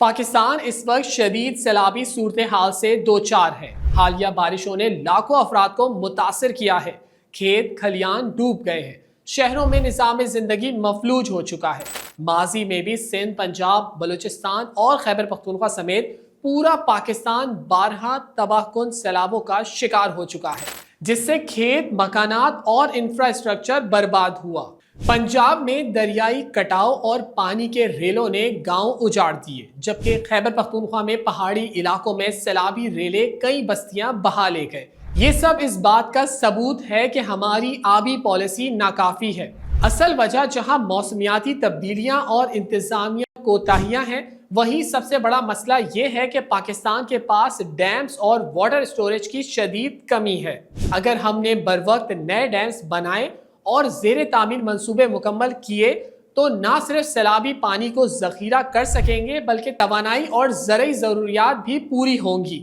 پاکستان اس وقت شدید سیلابی صورتحال سے دوچار ہے۔ حالیہ بارشوں نے لاکھوں افراد کو متاثر کیا ہے۔ کھیت کھلیان ڈوب گئے ہیں۔ شہروں میں نظام زندگی مفلوج ہو چکا ہے۔ ماضی میں بھی سندھ، پنجاب، بلوچستان اور خیبر پختونخوا سمیت پورا پاکستان بارہا تباہ کن سیلابوں کا شکار ہو چکا ہے، جس سے کھیت، مکانات اور انفراسٹرکچر برباد ہوا۔ پنجاب میں دریائی کٹاؤ اور پانی کے ریلوں نے گاؤں اجاڑ دیے، جبکہ خیبر پختونخوا میں پہاڑی علاقوں میں سیلابی ریلیں کئی بستیاں بہا لے گئے۔ یہ سب اس بات کا ثبوت ہے کہ ہماری آبی پالیسی ناکافی ہے۔ اصل وجہ جہاں موسمیاتی تبدیلیاں اور انتظامیہ کوتاہیاں ہیں، وہیں سب سے بڑا مسئلہ یہ ہے کہ پاکستان کے پاس ڈیمز اور واٹر سٹوریج کی شدید کمی ہے۔ اگر ہم نے بروقت نئے ڈیمز بنائے اور زیر تعمیر منصوبے مکمل کیے تو نہ صرف سیلابی پانی کو ذخیرہ کر سکیں گے بلکہ توانائی اور زرعی ضروریات بھی پوری ہوں گی۔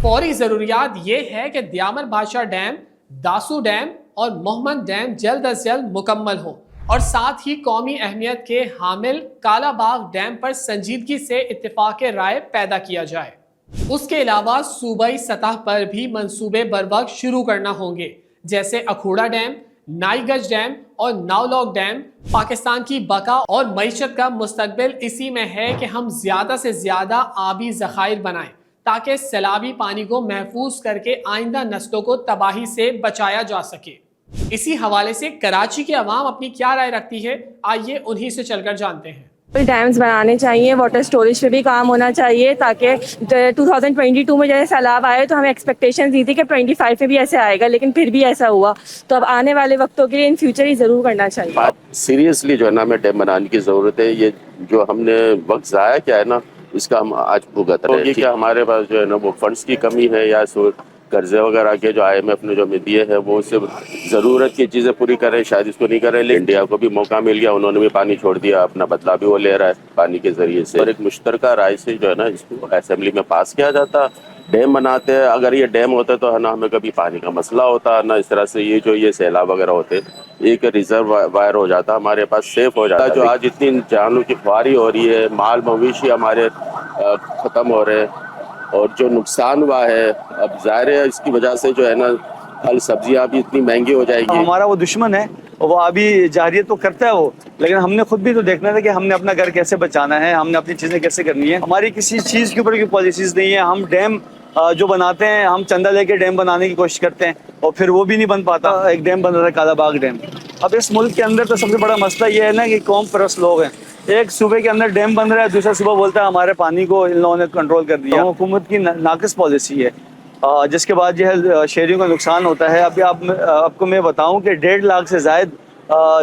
فوری ضروریات یہ ہے کہ دیامر بادشاہ ڈیم، داسو ڈیم اور محمد ڈیم جلد از جلد مکمل ہوں، اور ساتھ ہی قومی اہمیت کے حامل کالا باغ ڈیم پر سنجیدگی سے اتفاق رائے پیدا کیا جائے۔ اس کے علاوہ صوبائی سطح پر بھی منصوبے بروقت شروع کرنا ہوں گے، جیسے اکھوڑا ڈیم، نائی گج ڈیم اور ناؤلاگ ڈیم۔ پاکستان کی بقا اور معیشت کا مستقبل اسی میں ہے کہ ہم زیادہ سے زیادہ آبی ذخائر بنائیں تاکہ سیلابی پانی کو محفوظ کر کے آئندہ نسلوں کو تباہی سے بچایا جا سکے۔ اسی حوالے سے کراچی کی عوام اپنی کیا رائے رکھتی ہے، آئیے انہی سے چل کر جانتے ہیں۔ ڈیمز بنانے چاہیے، واٹر سٹوریج پہ بھی کام ہونا چاہیے تاکہ 2022 میں جیسے سیلاب آئے تو ہمیں ایکسپیکٹیشن دی تھی کہ 25 میں بھی ایسے آئے گا، لیکن پھر بھی ایسا ہوا، تو اب آنے والے وقتوں کے لیے ان فیوچر ہی ضرور کرنا چاہیے۔ سیریسلی جو ہے نا ہمیں ڈیم بنانے کی ضرورت ہے۔ یہ جو ہم نے وقت ضائع کیا ہے نا، اس کا ہم آج بھگت رہے ہیں کہ ہمارے پاس جو ہے نا وہ فنڈز کی کمی ہے، یا قرضے وغیرہ کے جو IMF نے جو ہمیں دیے ہیں وہ صرف ضرورت کی چیزیں پوری کریں، شاید اس کو نہیں کریں۔ لیکن انڈیا کو بھی موقع مل گیا، انہوں نے بھی پانی چھوڑ دیا، اپنا بدلہ بھی وہ لے رہا ہے پانی کے ذریعے سے، اور ایک مشترکہ رائے سے جو ہے نا اس کو اسمبلی میں پاس کیا جاتا۔ ڈیم بناتے ہیں، اگر یہ ڈیم ہوتا تو ہے نا ہمیں کبھی پانی کا مسئلہ ہوتا نہ، اس طرح سے یہ سیلاب وغیرہ ہوتے، ایک ریزرو وائر ہو جاتا ہمارے پاس، سیف ہو جاتا۔ جو آج اتنی جانوں کی خواری ہو رہی ہے، مال مویشی ہمارے ختم ہو رہے ہیں، اور جو نقصان ہوا ہے اب ظاہر ہے اس کی وجہ سے جو ہے نا پھل سبزیاں بھی اتنی مہنگی ہو جائے گی۔ ہمارا وہ دشمن ہے، وہ ابھی جاریت تو کرتا ہے وہ، لیکن ہم نے خود بھی تو دیکھنا تھا کہ ہم نے اپنا گھر کیسے بچانا ہے، ہم نے اپنی چیزیں کیسے کرنی ہے۔ ہماری کسی چیز کے اوپر کوئی پالیسیز نہیں ہے۔ ہم ڈیم جو بناتے ہیں، ہم چندہ لے کے ڈیم بنانے کی کوشش کرتے ہیں اور پھر وہ بھی نہیں بن پاتا۔ ایک ڈیم بن رہا ہے کالا باغ ڈیم۔ اب اس ملک کے اندر تو سب سے بڑا مسئلہ یہ ہے نا کہ قوم پرست لوگ ہیں۔ ایک صوبے کے اندر ڈیم بن رہا ہے، دوسرا صوبہ بولتا ہے ہمارے پانی کو ان لوگوں نے کنٹرول کر دیا۔ حکومت کی ناقص پالیسی ہے، جس کے بعد جو ہے شہریوں کا نقصان ہوتا ہے۔ ابھی آپ کو میں بتاؤں کہ 1.5 لاکھ سے زائد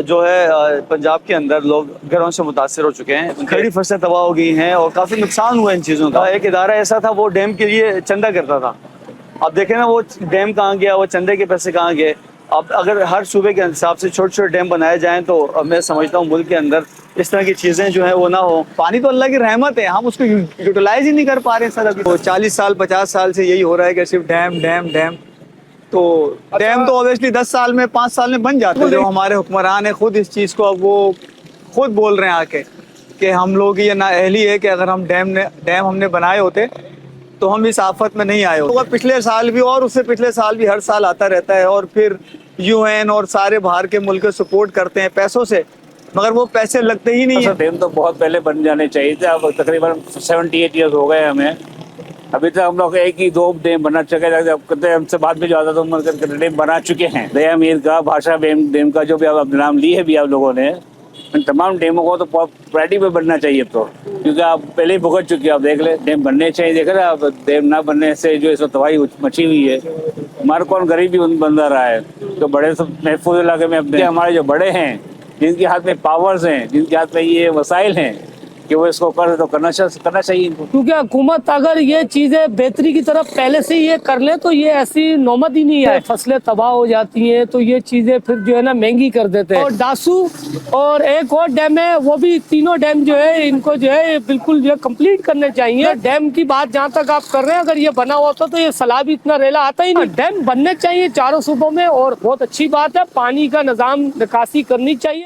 جو ہے پنجاب کے اندر لوگ گھروں سے متاثر ہو چکے ہیں، کھڑی فصلیں تباہ ہو گئی ہیں اور کافی نقصان ہوا ان چیزوں کا۔ ایک ادارہ ایسا تھا وہ ڈیم کے لیے چندہ کرتا تھا، اب دیکھیں نا وہ ڈیم کہاں گیا، وہ چندے کے پیسے کہاں گئے۔ اب اگر ہر صوبے کے حساب سے چھوٹے چھوٹے ڈیم بنائے جائیں تو میں سمجھتا ہوں ملک کے اندر اس طرح کی چیزیں جو ہیں وہ نہ ہو۔ پانی تو اللہ کی رحمت ہے، ہم اس کو یوٹیلائز ہی نہیں کر پا رہے ہیں سر۔ ابھی 40 سال 50 سال سے یہی ہو رہا ہے کہ صرف ڈیم ڈیم ڈیم، تو ڈیم تو اوبیسلی 10 سال میں 5 سال میں بن جاتا ہے۔ جو ہمارے حکمران ہیں خود اس چیز کو اب وہ خود بول رہے ہیں آ کے کہ ہم لوگ یہ نااہلی ہے کہ اگر ہم ڈیم ہم نے بنائے ہوتے تو ہم اس آفت میں نہیں آئے ہوتے۔ پچھلے سال بھی اور اس سے پچھلے سال بھی ہر سال آتا رہتا ہے، اور پھر UN اور سارے باہر کے ملک سپورٹ کرتے ہیں پیسوں سے، مگر وہ پیسے لگتے ہی نہیں ہیں۔ ڈیم تو بہت پہلے بن جانے چاہیے تھے، اب تقریباً 78 ایئرز ہو گئے ہمیں، ابھی تک ہم لوگ ایک ہی 2 ڈیم بنا چکے ہیں۔ اب کہتے ہیں ہم سے بعد میں جو آتا تو عمر کر ڈیم بنا چکے ہیں۔ دیا میر کا، بھاشا ڈیم کا، جو بھی آپ نام لی ہے بھی آپ لوگوں نے، ان تمام ڈیموں کو تو پرائرٹی پہ بننا چاہیے تو، کیونکہ آپ پہلے ہی بھگت چکے ہیں۔ آپ دیکھ لیں ڈیم بننے چاہیے، دیکھ رہے آپ ڈیم نہ بننے سے جو اس وقت تباہی مچی ہوئی ہے۔ ہمارا کون غریب بھی بندہ رہا ہے، تو بڑے سب محفوظ علاقے میں اپنے ہمارے جو بڑے ہیں، جن کے ہاتھ میں پاورز ہیں، جن کے ہاتھ میں یہ وسائل ہیں کہ وہ اس کو کرنا چاہیے ان کو۔ کیونکہ حکومت اگر یہ چیزیں بہتری کی طرف پہلے سے یہ کر لے تو یہ ایسی نوبت ہی نہیں ہے، فصلیں تباہ ہو جاتی ہیں تو یہ چیزیں پھر جو ہے نا مہنگی کر دیتے ہیں۔ اور داسو اور ایک اور ڈیم ہے، وہ بھی تینوں ڈیم جو ہے ان کو جو ہے بالکل جو ہے کمپلیٹ کرنے چاہیے۔ ڈیم کی بات جہاں تک آپ کر رہے ہیں، اگر یہ بنا ہوتا تو یہ سیلاب اتنا ریلا آتا ہی نہیں۔ ڈیم بننے چاہیے چاروں صوبوں میں، اور بہت اچھی بات ہے، پانی کا نظام نکاسی کرنی چاہیے۔